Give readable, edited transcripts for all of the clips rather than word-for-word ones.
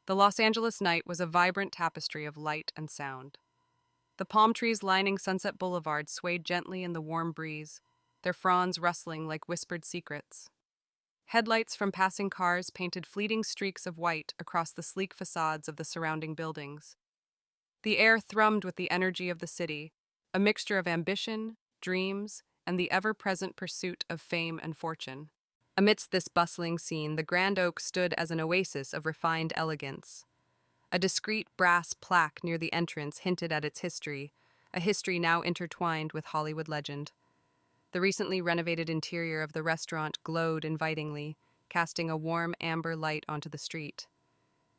The Los Angeles night was a vibrant tapestry of light and sound. The palm trees lining Sunset Boulevard swayed gently in the warm breeze, their fronds rustling like whispered secrets. Headlights from passing cars painted fleeting streaks of white across the sleek facades of the surrounding buildings. The air thrummed with the energy of the city, a mixture of ambition, dreams, and the ever-present pursuit of fame and fortune. Amidst this bustling scene, the Grand Oak stood as an oasis of refined elegance. A discreet brass plaque near the entrance hinted at its history, a history now intertwined with Hollywood legend. The recently renovated interior of the restaurant glowed invitingly, casting a warm amber light onto the street.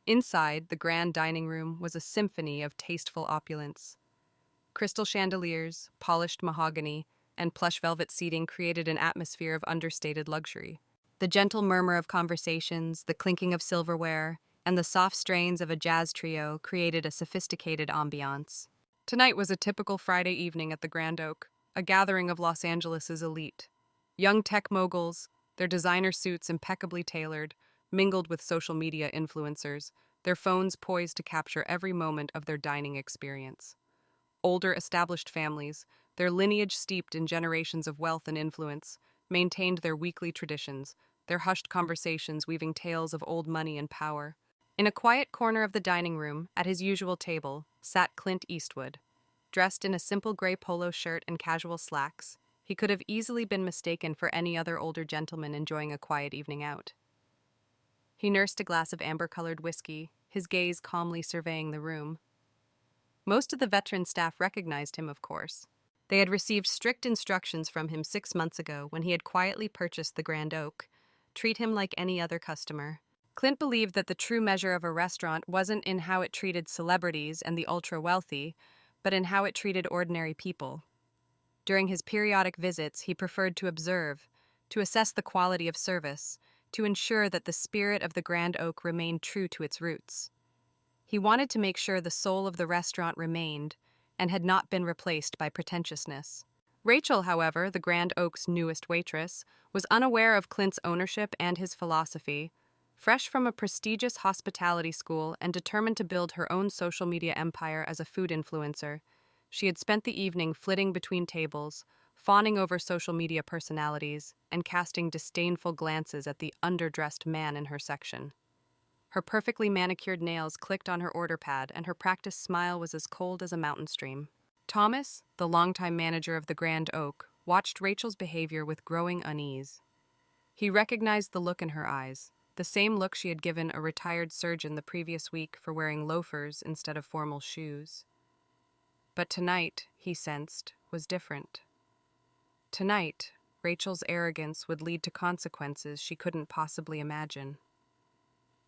Inside, the grand dining room was a symphony of tasteful opulence. Crystal chandeliers, polished mahogany, and plush velvet seating created an atmosphere of understated luxury. The gentle murmur of conversations, the clinking of silverware, and the soft strains of a jazz trio created a sophisticated ambiance. Tonight was a typical Friday evening at the Grand Oak, a gathering of Los Angeles's elite. Young tech moguls, their designer suits impeccably tailored, mingled with social media influencers, their phones poised to capture every moment of their dining experience. Older established families, their lineage steeped in generations of wealth and influence, maintained their weekly traditions, their hushed conversations weaving tales of old money and power. In a quiet corner of the dining room, at his usual table, sat Clint Eastwood. Dressed in a simple gray polo shirt and casual slacks, he could have easily been mistaken for any other older gentleman enjoying a quiet evening out. He nursed a glass of amber-colored whiskey, his gaze calmly surveying the room. Most of the veteran staff recognized him, of course. They had received strict instructions from him 6 months ago when he had quietly purchased the Grand Oak. Treat him like any other customer. Clint believed that the true measure of a restaurant wasn't in how it treated celebrities and the ultra-wealthy, but in how it treated ordinary people. During his periodic visits, he preferred to observe, to assess the quality of service, to ensure that the spirit of the Grand Oak remained true to its roots. He wanted to make sure the soul of the restaurant remained and had not been replaced by pretentiousness. Rachel, however, the Grand Oak's newest waitress, was unaware of Clint's ownership and his philosophy. Fresh from a prestigious hospitality school and determined to build her own social media empire as a food influencer, she had spent the evening flitting between tables, fawning over social media personalities, and casting disdainful glances at the underdressed man in her section. Her perfectly manicured nails clicked on her order pad, and her practiced smile was as cold as a mountain stream. Thomas, the longtime manager of the Grand Oak, watched Rachel's behavior with growing unease. He recognized the look in her eyes, the same look she had given a retired surgeon the previous week for wearing loafers instead of formal shoes. But tonight, he sensed, was different. Tonight, Rachel's arrogance would lead to consequences she couldn't possibly imagine.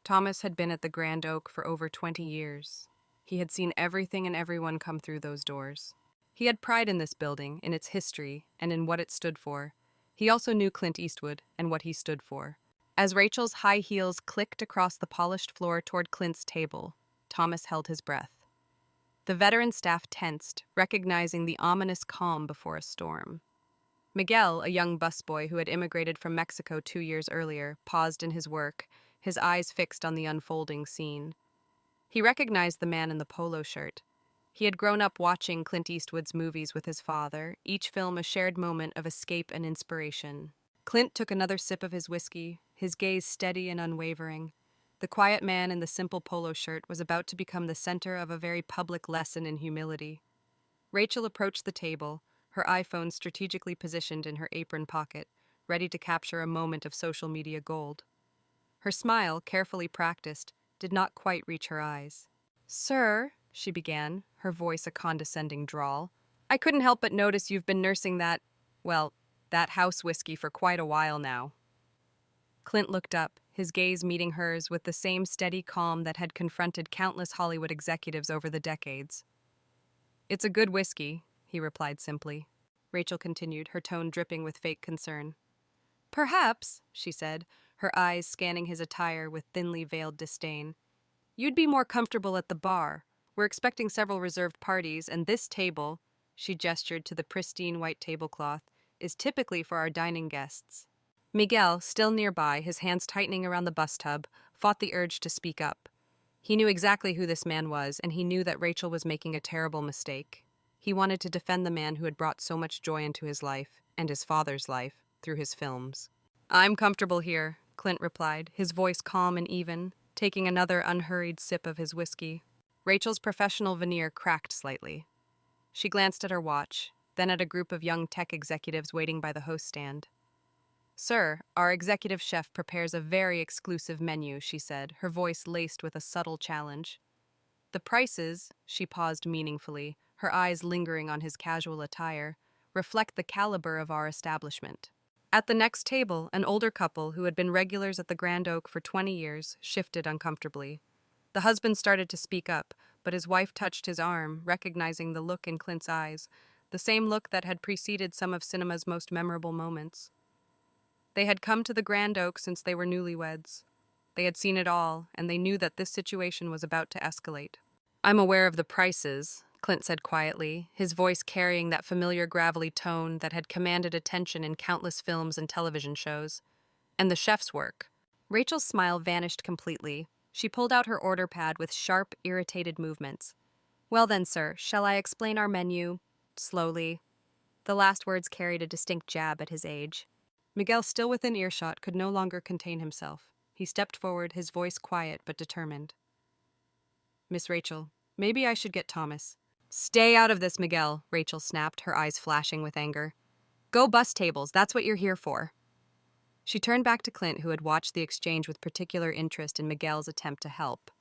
Thomas had been at the Grand Oak for over 20 years. He had seen everything and everyone come through those doors. He had pride in this building, in its history, and in what it stood for. He also knew Clint Eastwood and what he stood for. As Rachel's high heels clicked across the polished floor toward Clint's table, Thomas held his breath. The veteran staff tensed, recognizing the ominous calm before a storm. Miguel, a young busboy who had immigrated from Mexico 2 years earlier, paused in his work, his eyes fixed on the unfolding scene. He recognized the man in the polo shirt. He had grown up watching Clint Eastwood's movies with his father, each film a shared moment of escape and inspiration. Clint took another sip of his whiskey, his gaze steady and unwavering. The quiet man in the simple polo shirt was about to become the center of a very public lesson in humility. Rachel approached the table, her iPhone strategically positioned in her apron pocket, ready to capture a moment of social media gold. Her smile, carefully practiced, did not quite reach her eyes. "Sir," she began, her voice a condescending drawl, "I couldn't help but notice you've been nursing that house whiskey for quite a while now." Clint looked up, his gaze meeting hers with the same steady calm that had confronted countless Hollywood executives over the decades. "It's a good whiskey," he replied simply. Rachel continued, her tone dripping with fake concern. "Perhaps," she said, her eyes scanning his attire with thinly veiled disdain, "you'd be more comfortable at the bar. We're expecting several reserved parties, and this table," she gestured to the pristine white tablecloth, "is typically for our dining guests." Miguel, still nearby, his hands tightening around the bus tub, fought the urge to speak up. He knew exactly who this man was, and he knew that Rachel was making a terrible mistake. He wanted to defend the man who had brought so much joy into his life, and his father's life, through his films. "I'm comfortable here," Clint replied, his voice calm and even, taking another unhurried sip of his whiskey. Rachel's professional veneer cracked slightly. She glanced at her watch, then at a group of young tech executives waiting by the host stand. "Sir, our executive chef prepares a very exclusive menu," she said, her voice laced with a subtle challenge. "The prices," she paused meaningfully, her eyes lingering on his casual attire, "reflect the caliber of our establishment." At the next table, an older couple who had been regulars at the Grand Oak for 20 years shifted uncomfortably. The husband started to speak up, but his wife touched his arm, recognizing the look in Clint's eyes, the same look that had preceded some of cinema's most memorable moments. They had come to the Grand Oak since they were newlyweds. They had seen it all, and they knew that this situation was about to escalate. "I'm aware of the prices," Clint said quietly, his voice carrying that familiar gravelly tone that had commanded attention in countless films and television shows. "And the chef's work." Rachel's smile vanished completely. She pulled out her order pad with sharp, irritated movements. "Well then, sir, shall I explain our menu?" Slowly. The last words carried a distinct jab at his age. Miguel, still within earshot, could no longer contain himself. He stepped forward, his voice quiet but determined. "Miss Rachel, maybe I should get Thomas." "Stay out of this, Miguel," Rachel snapped, her eyes flashing with anger. "Go bus tables, that's what you're here for." She turned back to Clint, who had watched the exchange with particular interest in Miguel's attempt to help.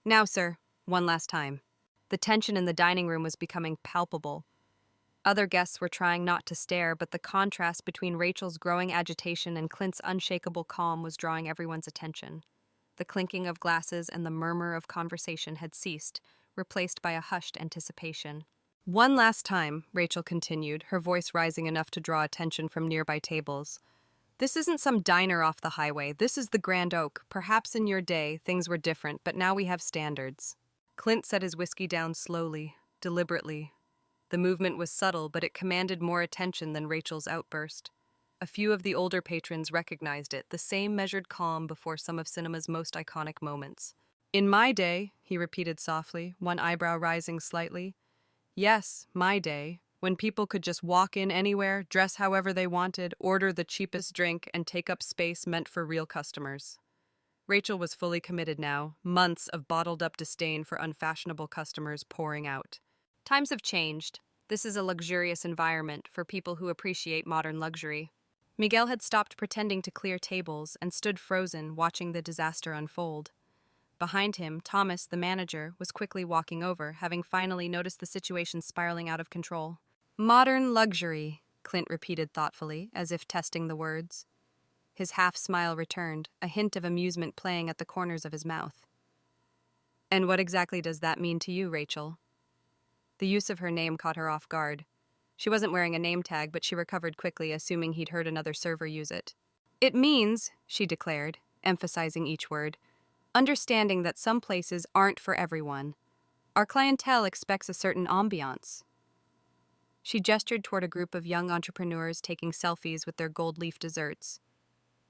"Now, sir, one last time." The tension in the dining room was becoming palpable. Other guests were trying not to stare, but the contrast between Rachel's growing agitation and Clint's unshakable calm was drawing everyone's attention. The clinking of glasses and the murmur of conversation had ceased, replaced by a hushed anticipation. "One last time," Rachel continued, her voice rising enough to draw attention from nearby tables. "This isn't some diner off the highway. This is the Grand Oak. Perhaps in your day, things were different, but now we have standards." Clint set his whiskey down slowly, deliberately. The movement was subtle, but it commanded more attention than Rachel's outburst. A few of the older patrons recognized it, the same measured calm before some of cinema's most iconic moments. "In my day," he repeated softly, one eyebrow rising slightly. "Yes, my day, when people could just walk in anywhere, dress however they wanted, order the cheapest drink, and take up space meant for real customers." Rachel was fully committed now, months of bottled-up disdain for unfashionable customers pouring out. "Times have changed. This is a luxurious environment for people who appreciate modern luxury." Miguel had stopped pretending to clear tables and stood frozen, watching the disaster unfold. Behind him, Thomas, the manager, was quickly walking over, having finally noticed the situation spiraling out of control. "Modern luxury," Clint repeated thoughtfully, as if testing the words. His half-smile returned, a hint of amusement playing at the corners of his mouth. "And what exactly does that mean to you, Rachel?" The use of her name caught her off guard. She wasn't wearing a name tag, but she recovered quickly, assuming he'd heard another server use it. "It means," she declared, emphasizing each word, "understanding that some places aren't for everyone. Our clientele expects a certain ambiance." She gestured toward a group of young entrepreneurs taking selfies with their gold leaf desserts.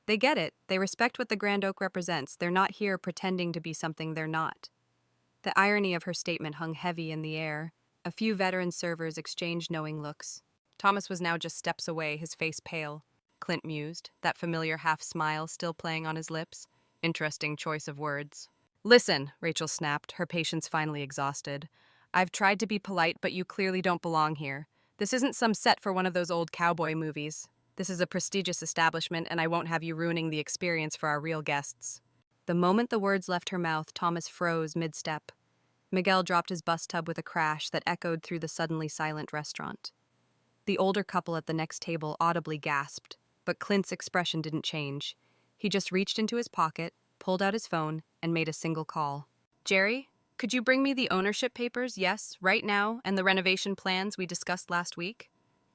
"They get it. They respect what the Grand Oak represents. They're not here pretending to be something they're not." The irony of her statement hung heavy in the air. A few veteran servers exchanged knowing looks. Thomas was now just steps away, his face pale. Clint mused, that familiar half-smile still playing on his lips. Interesting choice of words. "Listen," Rachel snapped, her patience finally exhausted. "I've tried to be polite, but you clearly don't belong here. This isn't some set for one of those old cowboy movies. This is a prestigious establishment, and I won't have you ruining the experience for our real guests." The moment the words left her mouth, Thomas froze mid-step. Miguel dropped his bus tub with a crash that echoed through the suddenly silent restaurant. The older couple at the next table audibly gasped, but Clint's expression didn't change. He just reached into his pocket, pulled out his phone, and made a single call. "Jerry, could you bring me the ownership papers, yes, right now, and the renovation plans we discussed last week?"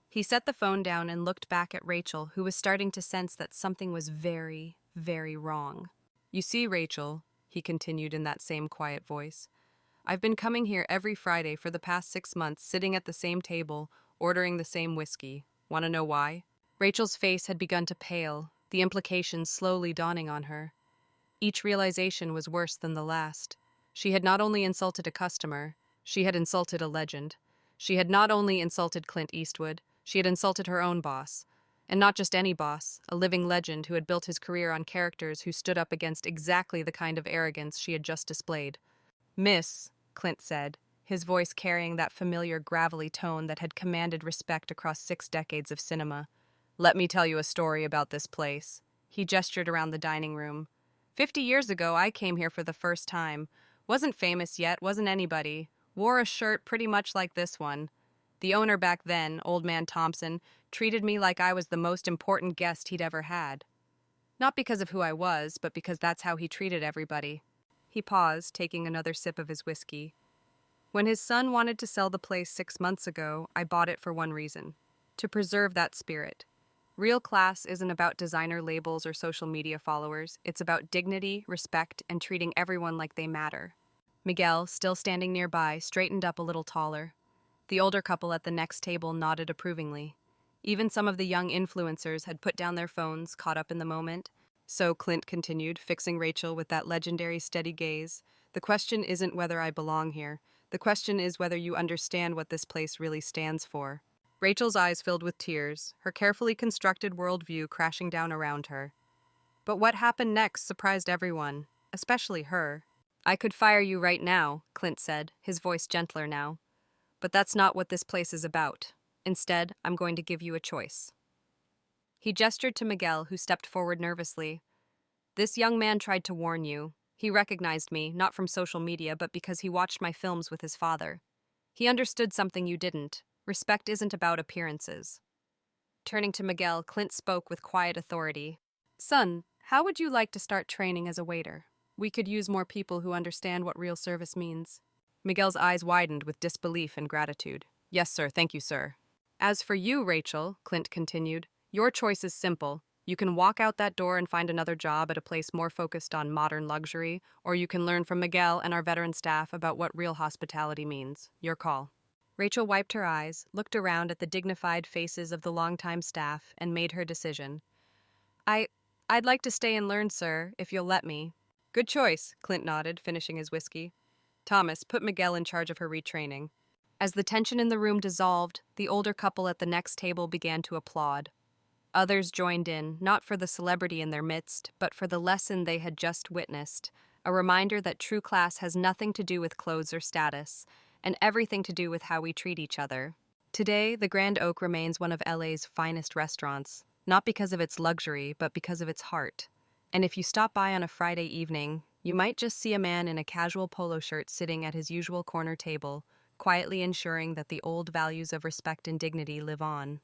He set the phone down and looked back at Rachel, who was starting to sense that something was very, very wrong. "You see, Rachel," he continued in that same quiet voice, "I've been coming here every Friday for the past 6 months, sitting at the same table, ordering the same whiskey. Want to know why?" Rachel's face had begun to pale, the implications slowly dawning on her. Each realization was worse than the last. She had not only insulted a customer, she had insulted a legend. She had not only insulted Clint Eastwood, she had insulted her own boss. And not just any boss, a living legend who had built his career on characters who stood up against exactly the kind of arrogance she had just displayed. "Miss," Clint said, his voice carrying that familiar gravelly tone that had commanded respect across 6 decades of cinema. "Let me tell you a story about this place." He gestured around the dining room. 50 years ago, I came here for the first time. Wasn't famous yet, wasn't anybody. Wore a shirt pretty much like this one. The owner back then, Old Man Thompson, treated me like I was the most important guest he'd ever had. Not because of who I was, but because that's how he treated everybody. He paused, taking another sip of his whiskey. When his son wanted to sell the place 6 months ago, I bought it for one reason: to preserve that spirit. Real class isn't about designer labels or social media followers. It's about dignity, respect, and treating everyone like they matter. Miguel, still standing nearby, straightened up a little taller. The older couple at the next table nodded approvingly. Even some of the young influencers had put down their phones, caught up in the moment. "So," Clint continued, fixing Rachel with that legendary steady gaze, "the question isn't whether I belong here. The question is whether you understand what this place really stands for." Rachel's eyes filled with tears, her carefully constructed worldview crashing down around her. But what happened next surprised everyone, especially her. "I could fire you right now," Clint said, his voice gentler now. "But that's not what this place is about. Instead, I'm going to give you a choice." He gestured to Miguel, who stepped forward nervously. "This young man tried to warn you. He recognized me, not from social media, but because he watched my films with his father. He understood something you didn't. Respect isn't about appearances." Turning to Miguel, Clint spoke with quiet authority. "Son, how would you like to start training as a waiter? We could use more people who understand what real service means." Miguel's eyes widened with disbelief and gratitude. "Yes, sir, thank you, sir." "As for you, Rachel," Clint continued, "your choice is simple. You can walk out that door and find another job at a place more focused on modern luxury, or you can learn from Miguel and our veteran staff about what real hospitality means. Your call." Rachel wiped her eyes, looked around at the dignified faces of the longtime staff, and made her decision. I'd like to stay and learn, sir, if you'll let me." "Good choice," Clint nodded, finishing his whiskey. "Thomas, put Miguel in charge of her retraining." As the tension in the room dissolved, the older couple at the next table began to applaud. Others joined in, not for the celebrity in their midst, but for the lesson they had just witnessed, a reminder that true class has nothing to do with clothes or status, and everything to do with how we treat each other. Today, the Grand Oak remains one of LA's finest restaurants, not because of its luxury, but because of its heart. And if you stop by on a Friday evening, you might just see a man in a casual polo shirt sitting at his usual corner table, quietly ensuring that the old values of respect and dignity live on.